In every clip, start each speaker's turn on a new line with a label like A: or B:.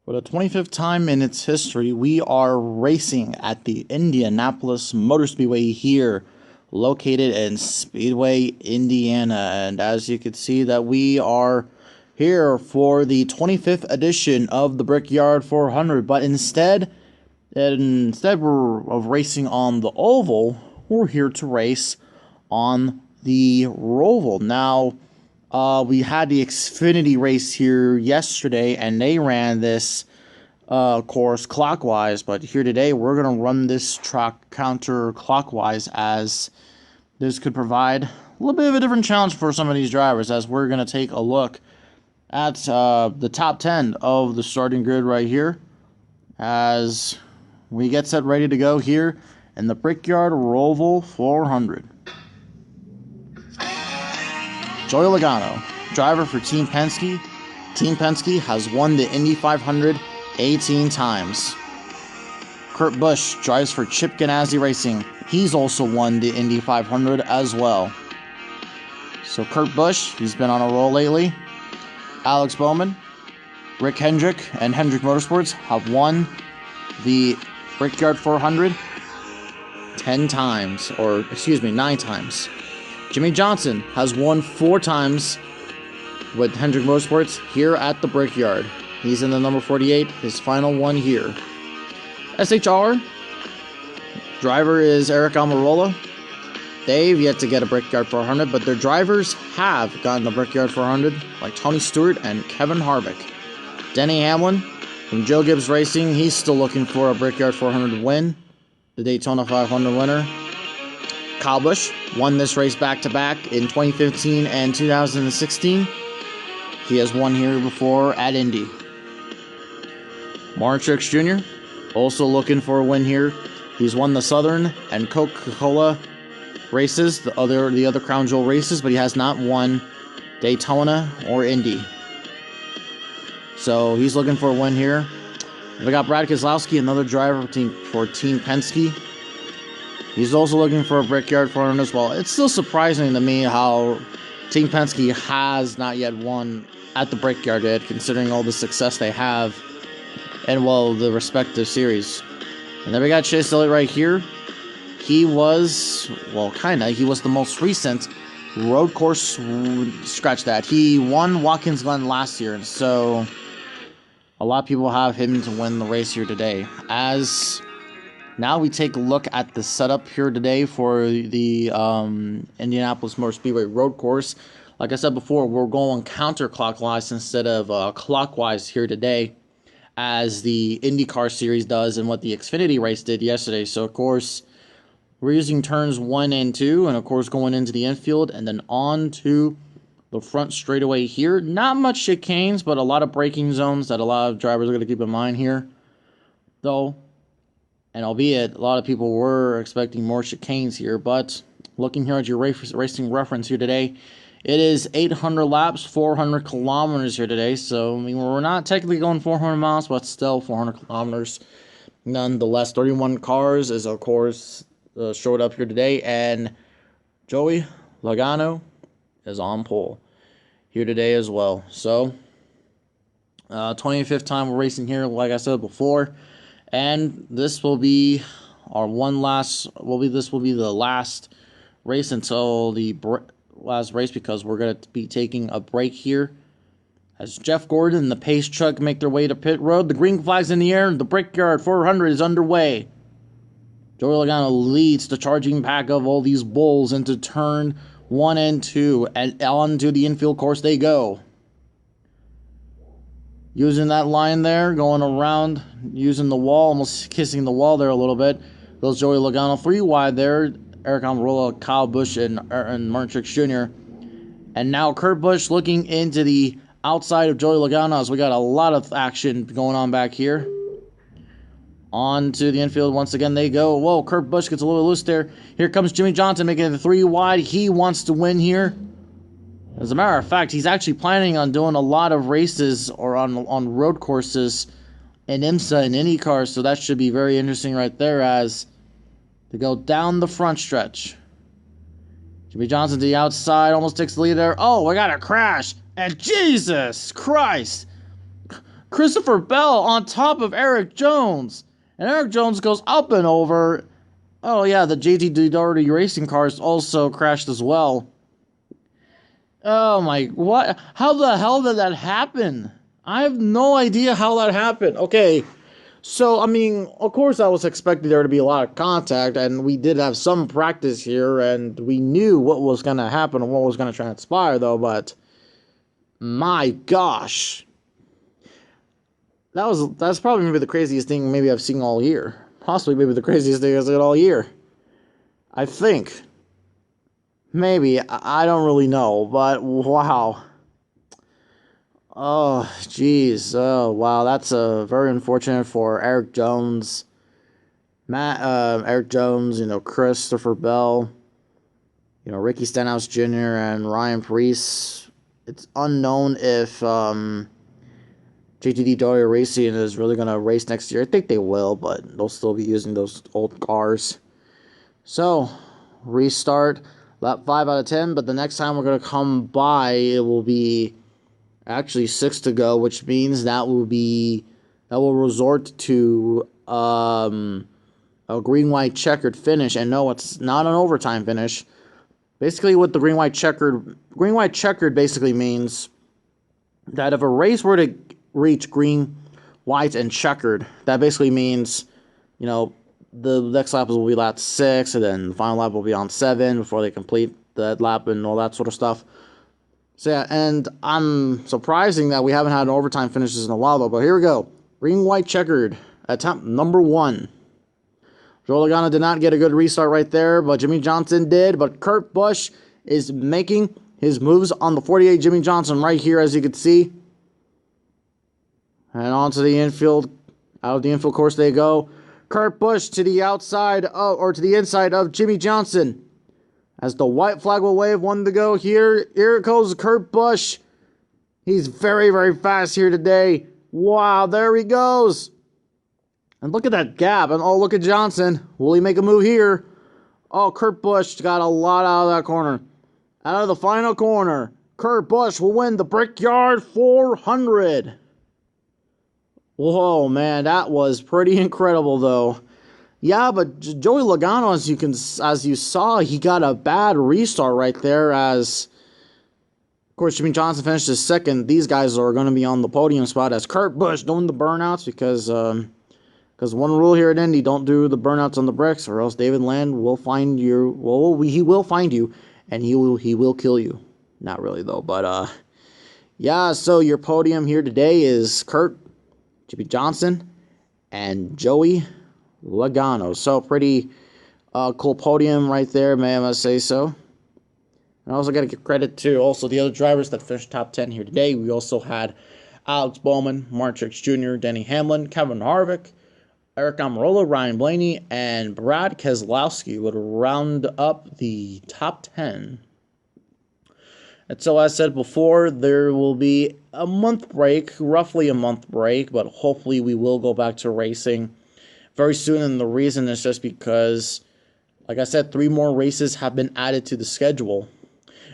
A: For the 25th time in its history, we are racing at the Indianapolis Motor Speedway here, located in Speedway, Indiana. And as you can see that we are here for the 25th edition of the Brickyard 400, but instead of racing on the oval, we're here to race on the Roval. Now, we had the Xfinity race here yesterday, and they ran this course clockwise. But here today, we're going to run this track counterclockwise, as this could provide a little bit of a different challenge for some of these drivers, as we're going to take a look at the top 10 of the starting grid right here, as we get set ready to go here in the Brickyard Roval 400. Joey Logano, driver for Team Penske. Team Penske has won the Indy 500 18 times. Kurt Busch drives for Chip Ganassi Racing. He's also won the Indy 500 as well. So Kurt Busch, he's been on a roll lately. Alex Bowman, Rick Hendrick, and Hendrick Motorsports have won the Brickyard 400 9 times. Jimmy Johnson has won 4 times with Hendrick Motorsports here at the Brickyard. He's in the number 48, his final one here. SHR, driver is Eric Almirola. They've yet to get a Brickyard 400, but their drivers have gotten the Brickyard 400, like Tony Stewart and Kevin Harvick. Denny Hamlin from Joe Gibbs Racing, he's still looking for a Brickyard 400 win, the Daytona 500 winner. Kyle Busch won this race back-to-back in 2015 and 2016. He has won here before at Indy. Martin Truex Jr. also looking for a win here. He's won the Southern and Coca-Cola races, the other Crown Jewel races, but he has not won Daytona or Indy. So he's looking for a win here. We got Brad Keselowski, another driver for Team Penske. He's also looking for a Brickyard 400 as well. It's still surprising to me how Team Penske has not yet won at the Brickyard yet, considering all the success they have and, well, the respective series. And then we got Chase Elliott right here. He was, well, he was the most recent road course, scratch that. He won Watkins Glen last year, and so a lot of people have him to win the race here today. As now we take a look at the setup here today for the Indianapolis Motor Speedway road course. Like I said before, we're going counterclockwise instead of clockwise here today, as the IndyCar series does and what the Xfinity race did yesterday. So, of course, we're using turns 1 and 2, and, of course, going into the infield and then on to the front straightaway here. Not much chicanes, but a lot of braking zones that a lot of drivers are going to keep in mind here, though. And albeit a lot of people were expecting more chicanes here, but looking here at your racing reference here today, it is 800 laps, 400 kilometers here today. So, I mean, we're not technically going 400 miles, but still 400 kilometers. Nonetheless, 31 cars is, of course, showed up here today, and Joey Logano is on pole here today as well. So, 25th time we're racing here, like I said before. And this will be our this will be the last race until the last race, because we're going to be taking a break here as Jeff Gordon and the Pace truck make their way to pit road. The green flag's in the air, and the Brickyard 400 is underway. Joey Logano leads the charging pack of all these bulls into turn 1 and 2, and onto the infield course they go. Using that line there, going around, using the wall, almost kissing the wall there a little bit. Goes Joey Logano 3 wide there. Eric Almirola, Kyle Busch, and Martin Truex Jr. And now Kurt Busch looking into the outside of Joey Logano, as we got a lot of action going on back here. On to the infield once again they go. Whoa, Kurt Busch gets a little loose there. Here comes Jimmy Johnson making it 3 wide. He wants to win here. As a matter of fact, he's actually planning on doing a lot of races or on road courses in IMSA and IndyCar, so that should be very interesting right there as they go down the front stretch. Jimmy Johnson to the outside, almost takes the lead there. Oh, I got a crash, and Jesus Christ! Christopher Bell on top of Eric Jones. And Eric Jones goes up and over. Oh, yeah, the JT Doherty racing cars also crashed as well. Oh, my, what? How the hell did that happen? I have no idea how that happened. Okay, so, I mean, of course I was expecting there to be a lot of contact, and we did have some practice here, and we knew what was going to happen and what was going to transpire, though, but my gosh. That's probably maybe the craziest thing maybe I've seen all year. Possibly maybe the craziest thing I've seen all year. I think. Maybe. I don't really know, but wow. Oh, jeez. Oh, wow. That's very unfortunate for Eric Jones. Eric Jones, Christopher Bell, Ricky Stenhouse Jr. and Ryan Preece. It's unknown if JTD Doherty Racing is really going to race next year. I think they will, but they'll still be using those old cars. So, restart. Lap 5 out of 10, but the next time we're going to come by, it will be actually 6 to go, which means that will resort to a green-white checkered finish. And no, it's not an overtime finish. Basically, what the green-white checkered basically means that if a race were to reach green, white, and checkered, that basically means, the next lap will be lap 6, and then the final lap will be on 7 before they complete that lap and all that sort of stuff. So yeah, and I'm surprising that we haven't had an overtime finishes in a while, though, but here we go. Green, white, checkered, attempt number 1. Joe Logano did not get a good restart right there, but Jimmy Johnson did, but Kurt Busch is making his moves on the 48 Jimmy Johnson right here, as you can see. And onto the infield, out of the infield course they go. Kurt Busch to the outside, or to the inside of Jimmy Johnson. As the white flag will wave, 1 to go here. Here goes Kurt Busch. He's very, very fast here today. Wow, there he goes. And look at that gap. And look at Johnson. Will he make a move here? Oh, Kurt Busch got a lot out of that corner. Out of the final corner, Kurt Busch will win the Brickyard 400. Whoa, man, that was pretty incredible, though. Yeah, but Joey Logano, as you saw, he got a bad restart right there. As, of course, Jimmy Johnson finished his second. These guys are going to be on the podium spot as Kurt Busch doing the burnouts because one rule here at Indy: don't do the burnouts on the bricks, or else David Land will find you. Well, he will find you, and he will kill you. Not really though, but yeah. So your podium here today is Kurt, Jimmy Johnson, and Joey Logano. So pretty cool podium right there, may I must say so. And I also got to give credit to also the other drivers that finished top 10 here today. We also had Alex Bowman, Mark Truex Jr., Denny Hamlin, Kevin Harvick, Eric Almirola, Ryan Blaney, and Brad Keselowski would round up the top 10. And so, as I said before, there will be a month break, roughly a month break, but hopefully we will go back to racing very soon. And the reason is just because, like I said, 3 more races have been added to the schedule.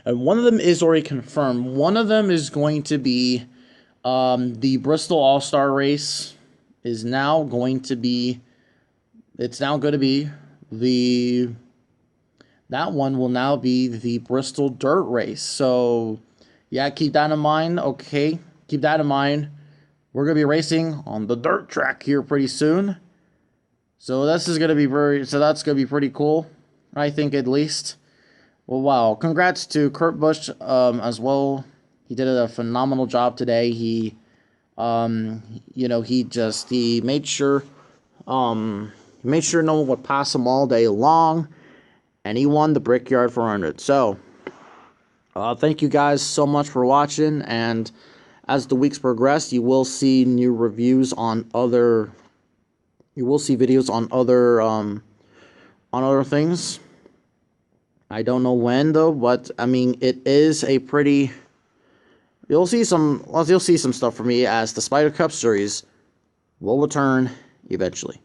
A: And one of them is already confirmed. One of them is going to be the Bristol All-Star race is now going to be, that one will now be the Bristol Dirt Race. So, yeah, keep that in mind. Okay, keep that in mind. We're going to be racing on the dirt track here pretty soon. So that's going to be pretty cool, I think, at least. Well, wow. Congrats to Kurt Busch as well. He did a phenomenal job today. He made sure no one would pass him all day long. And he won the Brickyard 400. So, thank you guys so much for watching. And as the weeks progress, you will see new reviews on other. You will see videos on other things. I don't know when though, but I mean it is a pretty. You'll see some stuff from me as the Spider Cup series will return eventually.